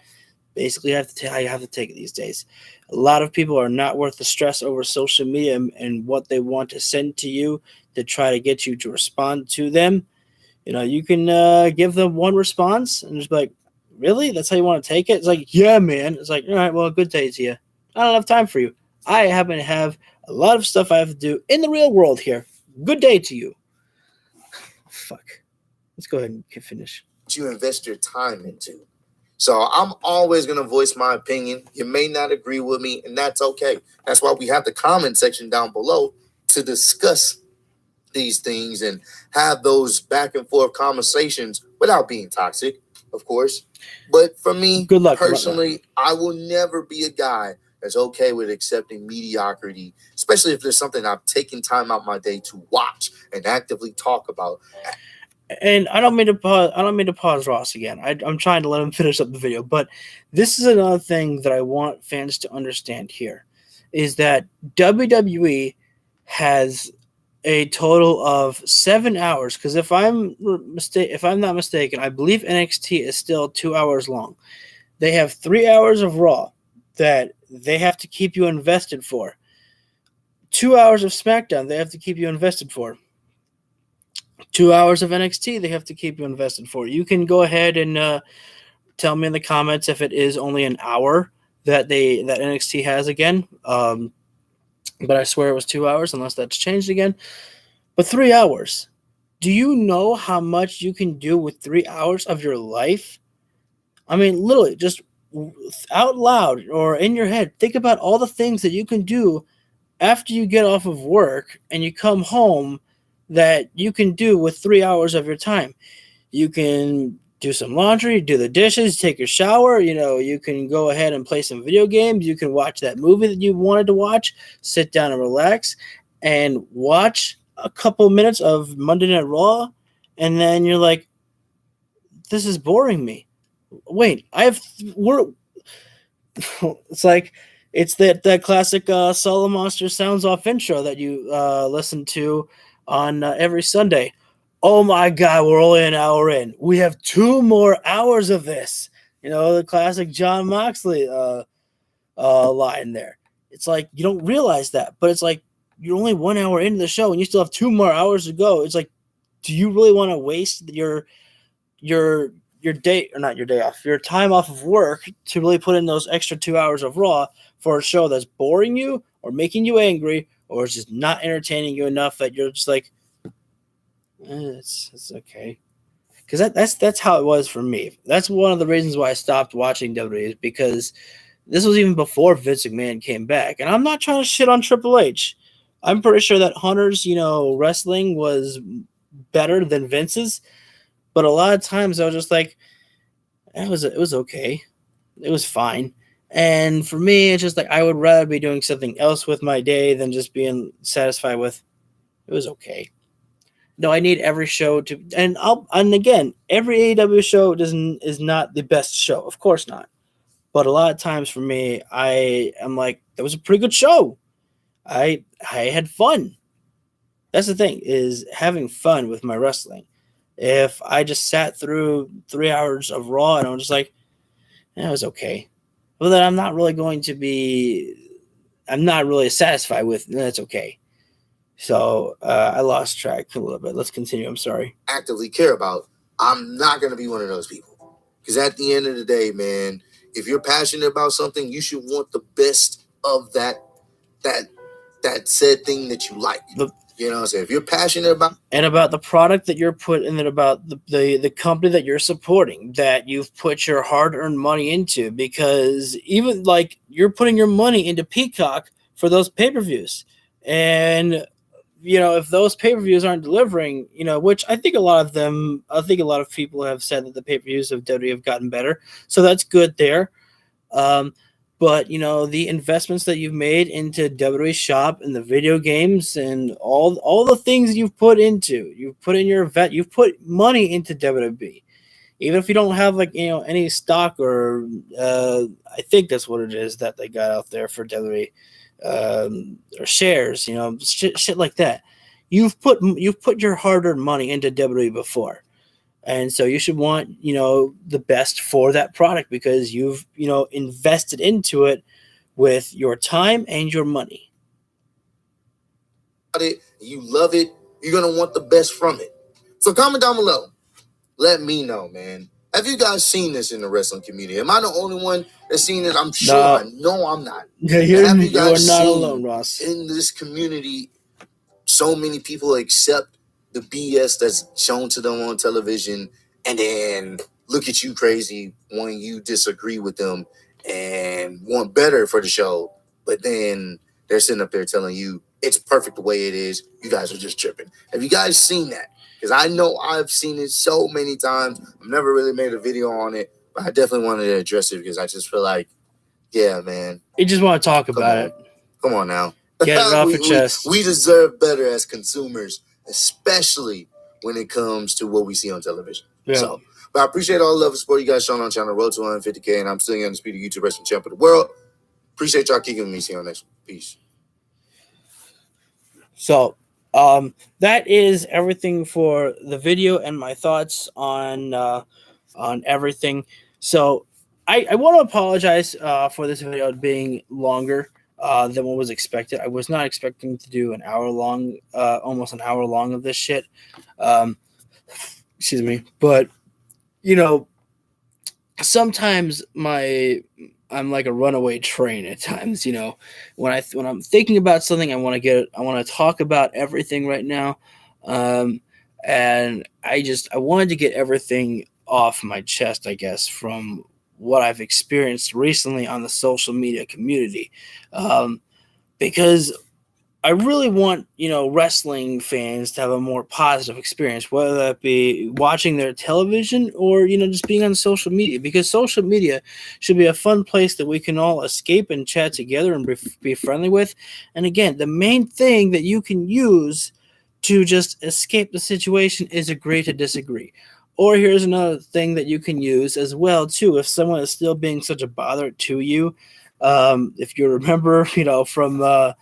Basically, I have to how you have to take it these days. A lot of people are not worth the stress over social media and what they want to send to you to try to get you to respond to them. You can give them one response and just be like, really? That's how you want to take it? It's like, yeah, man. It's like, all right, well, good day to you. I don't have time for you. I happen to have a lot of stuff I have to do in the real world here. Good day to you. Fuck. Let's go ahead and finish.
You invest your time into. So I'm always going to voice my opinion. You may not agree with me, and that's okay. That's why we have the comment section down below to discuss these things and have those back and forth conversations without being toxic, of course. But for me,
good luck,
personally, I will never be a guy that's okay with accepting mediocrity, especially if there's something I've taken time out my day to watch and actively talk about.
And I don't mean to pause Ross again. I'm trying to let him finish up the video, but this is another thing that I want fans to understand here, is that WWE has a total of 7 hours. Because if I'm not mistaken, I believe NXT is still 2 hours long. They have 3 hours of Raw that they have to keep you invested for. 2 hours of SmackDown they have to keep you invested for. 2 hours of NXT they have to keep you invested for. You can go ahead and tell me in the comments if it is only an hour that NXT has again. But I swear it was 2 hours, unless that's changed again. But 3 hours. Do you know how much you can do with 3 hours of your life? I mean, literally, just out loud or in your head, think about all the things that you can do after you get off of work and you come home that you can do with 3 hours of your time. You can do some laundry, do the dishes, take your shower. You can go ahead and play some video games. You can watch that movie that you wanted to watch, sit down and relax, and watch a couple minutes of Monday Night Raw. And then you're like, this is boring me. Wait, it's like, it's that classic Solo Monster Sounds Off intro that you listen to on every Sunday. Oh my God, we're only an hour in. We have 2 more hours of this. The classic John Moxley line there. It's like, you don't realize that, but it's like, you're only 1 hour into the show and you still have 2 more hours to go. It's like, do you really want to waste your day, or not your day off, your time off of work to really put in those extra 2 hours of Raw for a show that's boring you or making you angry or is just not entertaining you enough that you're just like, it's okay? Because that's how it was for me. That's one of the reasons why I stopped watching WWE, is because this was even before Vince McMahon came back. And I'm not trying to shit on Triple H. I'm pretty sure that Hunter's, wrestling was better than Vince's. But a lot of times I was just like, it was okay. It was fine. And for me, it's just like, I would rather be doing something else with my day than just being satisfied with, it was okay. No, I need every show to, and again, every AEW show is not the best show. Of course not. But a lot of times for me, I am like, that was a pretty good show. I had fun. That's the thing, is having fun with my wrestling. If I just sat through 3 hours of Raw and I'm just like, it was okay, well, then I'm not really satisfied with, that's okay. So I lost track a little bit. Let's continue. I'm sorry.
Actively care about. I'm not going to be one of those people. Because at the end of the day, man, if you're passionate about something, you should want the best of that said thing that you like. You know what I'm saying? If you're passionate about
the product that you're putting, and about the company that you're supporting, that you've put your hard-earned money into, because even like you're putting your money into Peacock for those pay-per-views, and if those pay-per-views aren't delivering, which I think a lot of people have said that the pay-per-views of WWE have gotten better, so that's good there. But the investments that you've made into WWE Shop and the video games and all the things you've put money into WWE. Even if you don't have any stock, or I think that's what it is that they got out there for WWE, or shares, shit like that. You've put your hard-earned money into WWE before. And so you should want, the best for that product, because you've, invested into it with your time and your money.
You love it, you're going to want the best from it. So comment down below. Let me know, man. Have you guys seen this in the wrestling community? Am I the only one that's seen it? I'm sure. No, I'm not.
Yeah, you are not alone, Ross.
In this community, so many people accept the BS that's shown to them on television, and then look at you crazy when you disagree with them and want better for the show, but then they're sitting up there telling you it's perfect the way it is. You guys are just tripping. Have you guys seen that? Because I know I've seen it so many times. I've never really made a video on it, but I definitely wanted to address it because I just feel like, yeah, man.
You just want to talk about it.
Come on now.
Get it off your chest.
We deserve better as consumers, especially when it comes to what we see on television.
Yeah.
So, but I appreciate all the love and support you guys shown on channel Road to 150K, and I'm still the undisputed YouTube wrestling champ of the world. Appreciate y'all kicking with me. See you on next one. Peace.
So, that is everything for the video and my thoughts on everything. So, I want to apologize for this video being longer than what was expected. I was not expecting to do an hour long, almost an hour long of this shit. Excuse me, but sometimes I'm like a runaway train at times. When I'm thinking about something, I want to talk about everything right now, and I wanted to get everything off my chest, I guess, from what I've experienced recently on the social media community, because I really want, wrestling fans to have a more positive experience, whether that be watching their television or, just being on social media, because social media should be a fun place that we can all escape and chat together and be friendly with. And again, the main thing that you can use to just escape the situation is agree to disagree. Or here's another thing that you can use as well, too, if someone is still being such a bother to you. If you remember, from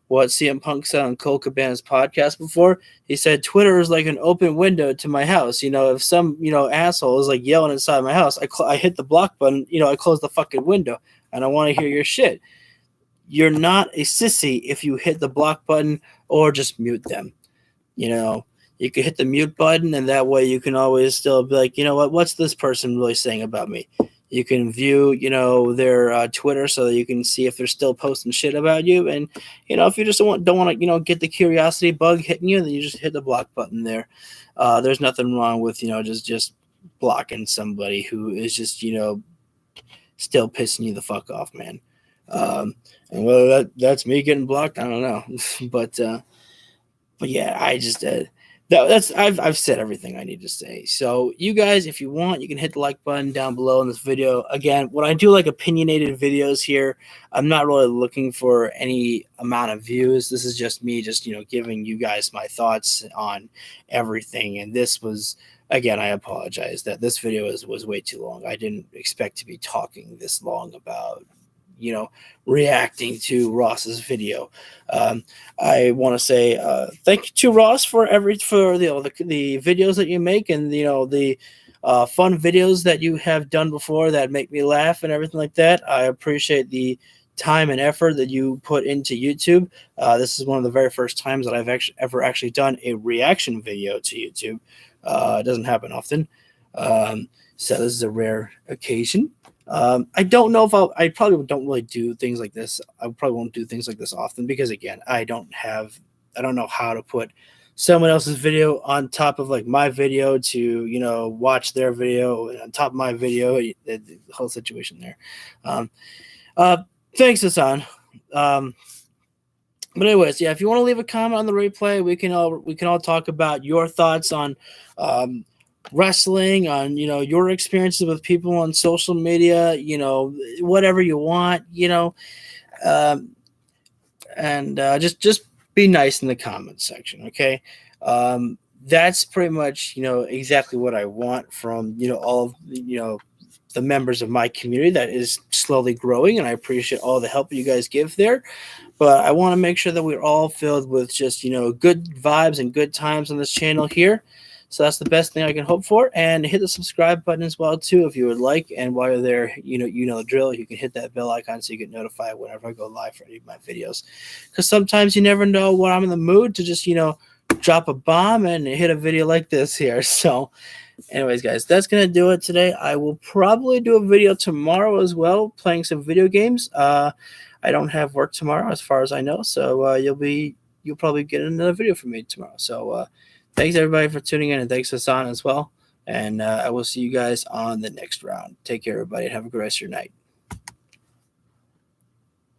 what CM Punk said on Cole Cabana's podcast before. He said Twitter is like an open window to my house. If some asshole is like yelling inside my house, I hit the block button. I close the fucking window, and I want to hear your shit. You're not a sissy if you hit the block button or just mute them. You can hit the mute button, and that way you can always still be like, what's this person really saying about me? You can view, their Twitter so that you can see if they're still posting shit about you. And, if you just don't want to, get the curiosity bug hitting you, then you just hit the block button there. There's nothing wrong with, just blocking somebody who is just, still pissing you the fuck off, man. And whether that's me getting blocked, I don't know. But yeah, I just I've said everything I need to say. So you guys, if you want, you can hit the like button down below in this video. Again, when I do like opinionated videos here, I'm not really looking for any amount of views. This is just me giving you guys my thoughts on everything. And this was, again, I apologize that this video was way too long. I didn't expect to be talking this long about reacting to Ross's video. I want to say thank you to Ross for the videos that you make, and the fun videos that you have done before that make me laugh and everything like that. I appreciate the time and effort that you put into YouTube. This is one of the very first times that I've actually done a reaction video to YouTube. It doesn't happen often, so this is a rare occasion. I don't know if I probably don't really do things like this. I probably won't do things like this often because, again, I don't know how to put someone else's video on top of like my video to, watch their video and on top of my video, the whole situation there. Thanks, Hassan. But anyways, yeah, if you want to leave a comment on the replay, we can all talk about your thoughts on, wrestling, on your experiences with people on social media, whatever you want, and just be nice in the comment section, okay? That's pretty much exactly what I want from all of the members of my community that is slowly growing, and I appreciate all the help you guys give there. But I want to make sure that we're all filled with just good vibes and good times on this channel here. So that's the best thing I can hope for. And hit the subscribe button as well, too, if you would like. And while you're there, you know the drill. You can hit that bell icon so you get notified whenever I go live for any of my videos. Because sometimes you never know when I'm in the mood to just, drop a bomb and hit a video like this here. So anyways, guys, that's going to do it today. I will probably do a video tomorrow as well, playing some video games. I don't have work tomorrow as far as I know. So you'll probably get another video from me tomorrow. So, thanks, everybody, for tuning in, and thanks, Hassan, as well. And I will see you guys on the next round. Take care, everybody, and have a good rest of your night.